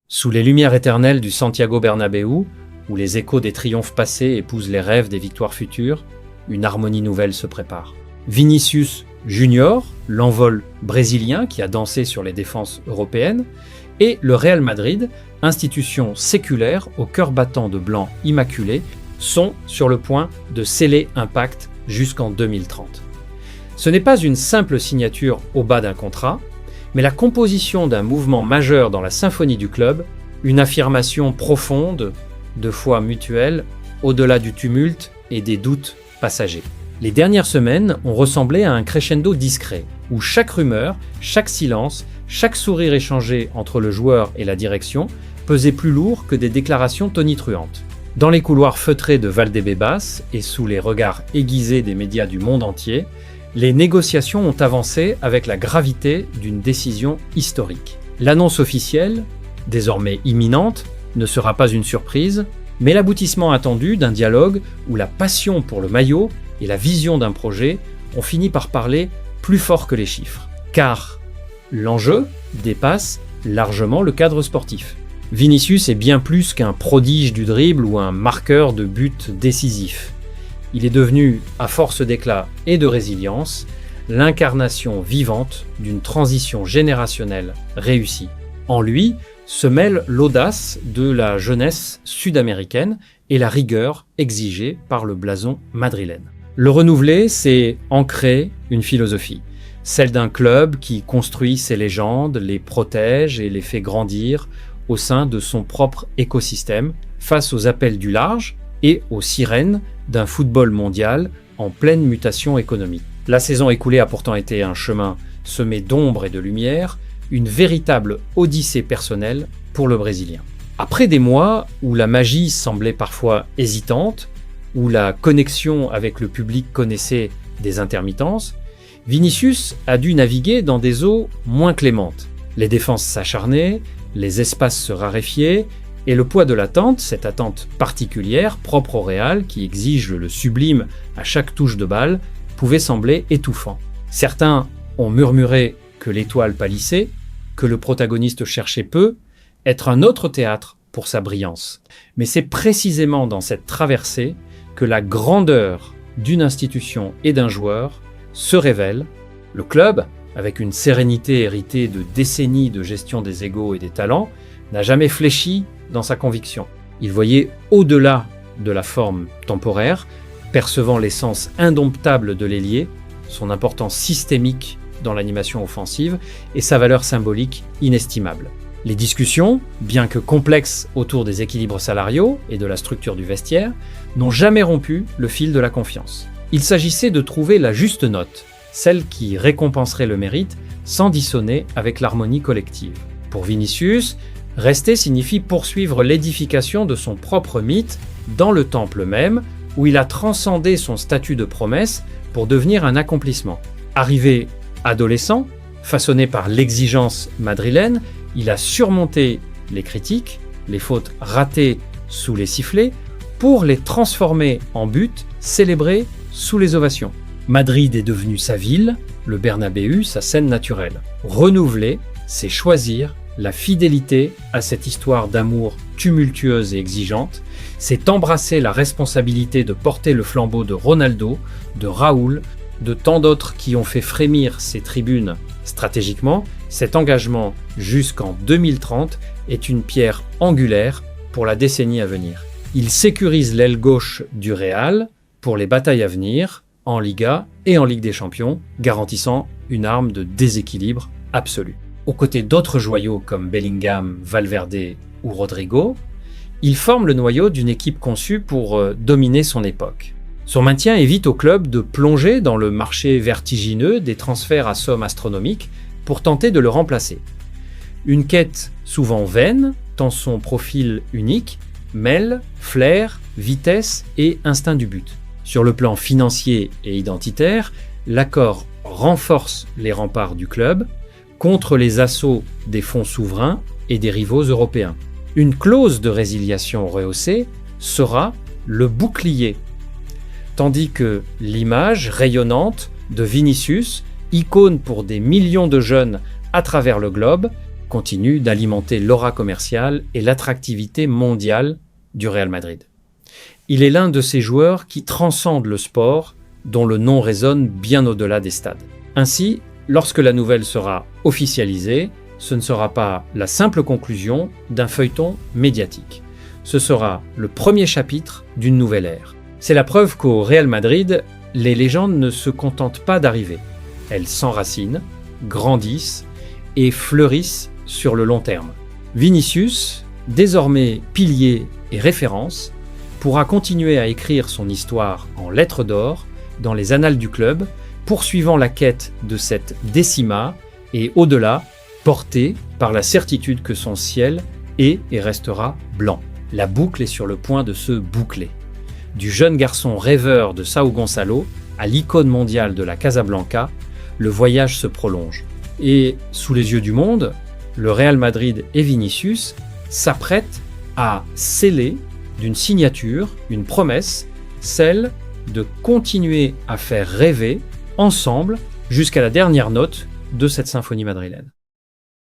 Sous les lumières éternelles du Santiago Bernabéu, où les échos des triomphes passés épousent les rêves des victoires futures, une harmonie nouvelle se prépare. Vinicius Junior, l'envol brésilien qui a dansé sur les défenses européennes, et le Real Madrid, institution séculaire au cœur battant de blanc immaculé, sont sur le point de sceller un pacte jusqu'en 2030. Ce n'est pas une simple signature au bas d'un contrat, mais la composition d'un mouvement majeur dans la symphonie du club, une affirmation profonde, de foi mutuelle, au-delà du tumulte et des doutes passagers. Les dernières semaines ont ressemblé à un crescendo discret, où chaque rumeur, chaque silence, chaque sourire échangé entre le joueur et la direction pesait plus lourd que des déclarations tonitruantes. Dans les couloirs feutrés de Valdebebas et sous les regards aiguisés des médias du monde entier, les négociations ont avancé avec la gravité d'une décision historique. L'annonce officielle, désormais imminente, ne sera pas une surprise, mais l'aboutissement attendu d'un dialogue où la passion pour le maillot et la vision d'un projet ont fini par parler plus fort que les chiffres. Car l'enjeu dépasse largement le cadre sportif. Vinicius est bien plus qu'un prodige du dribble ou un marqueur de buts décisifs. Il est devenu, à force d'éclat et de résilience, l'incarnation vivante d'une transition générationnelle réussie. En lui se mêle l'audace de la jeunesse sud-américaine et la rigueur exigée par le blason madrilène. Le renouveler, c'est ancrer une philosophie, celle d'un club qui construit ses légendes, les protège et les fait grandir au sein de son propre écosystème, face aux appels du large et aux sirènes d'un football mondial en pleine mutation économique. La saison écoulée a pourtant été un chemin semé d'ombre et de lumière, une véritable odyssée personnelle pour le Brésilien. Après des mois où la magie semblait parfois hésitante, où la connexion avec le public connaissait des intermittences, Vinicius a dû naviguer dans des eaux moins clémentes. Les défenses s'acharnaient, les espaces se raréfiaient, et le poids de l'attente, cette attente particulière, propre au Real, qui exige le sublime à chaque touche de balle, pouvait sembler étouffant. Certains ont murmuré que l'étoile pâlissait, que le protagoniste cherchait peu, être un autre théâtre pour sa brillance. Mais c'est précisément dans cette traversée que la grandeur d'une institution et d'un joueur se révèle. Le club, avec une sérénité héritée de décennies de gestion des égos et des talents, n'a jamais fléchi dans sa conviction. Il voyait au-delà de la forme temporaire, percevant l'essence indomptable de l'ailier, son importance systémique dans l'animation offensive et sa valeur symbolique inestimable. Les discussions, bien que complexes autour des équilibres salariaux et de la structure du vestiaire, n'ont jamais rompu le fil de la confiance. Il s'agissait de trouver la juste note, celle qui récompenserait le mérite sans dissonner avec l'harmonie collective. Pour Vinicius, rester signifie poursuivre l'édification de son propre mythe dans le temple même, où il a transcendé son statut de promesse pour devenir un accomplissement. Arrivé adolescent, façonné par l'exigence madrilène, il a surmonté les critiques, les fautes ratées sous les sifflets, pour les transformer en buts célébrés sous les ovations. Madrid est devenu sa ville, le Bernabéu sa scène naturelle. Renouveler, c'est choisir la fidélité à cette histoire d'amour tumultueuse et exigeante, c'est embrasser la responsabilité de porter le flambeau de Ronaldo, de Raúl, de tant d'autres qui ont fait frémir ces tribunes stratégiquement. Cet engagement jusqu'en 2030 est une pierre angulaire pour la décennie à venir. Il sécurise l'aile gauche du Real pour les batailles à venir, en Liga et en Ligue des Champions, garantissant une arme de déséquilibre absolu. Aux côtés d'autres joyaux comme Bellingham, Valverde ou Rodrigo, il forme le noyau d'une équipe conçue pour dominer son époque. Son maintien évite au club de plonger dans le marché vertigineux des transferts à somme astronomique pour tenter de le remplacer. Une quête souvent vaine, tant son profil unique mêle flair, vitesse et instinct du but. Sur le plan financier et identitaire, l'accord renforce les remparts du club contre les assauts des fonds souverains et des rivaux européens. Une clause de résiliation rehaussée sera le bouclier, tandis que l'image rayonnante de Vinicius, icône pour des millions de jeunes à travers le globe, continue d'alimenter l'aura commerciale et l'attractivité mondiale du Real Madrid. Il est l'un de ces joueurs qui transcendent le sport, dont le nom résonne bien au-delà des stades. Ainsi, lorsque la nouvelle sera officialisée, ce ne sera pas la simple conclusion d'un feuilleton médiatique. Ce sera le premier chapitre d'une nouvelle ère. C'est la preuve qu'au Real Madrid, les légendes ne se contentent pas d'arriver. Elles s'enracinent, grandissent et fleurissent sur le long terme. Vinicius, désormais pilier et référence, pourra continuer à écrire son histoire en lettres d'or dans les annales du club, poursuivant la quête de cette décima et au-delà, porté par la certitude que son ciel est et restera blanc. La boucle est sur le point de se boucler. Du jeune garçon rêveur de São Gonçalo à l'icône mondiale de la Casablanca, le voyage se prolonge. Et sous les yeux du monde, le Real Madrid et Vinicius s'apprêtent à sceller d'une signature, une promesse, celle de continuer à faire rêver ensemble jusqu'à la dernière note de cette symphonie madrilène.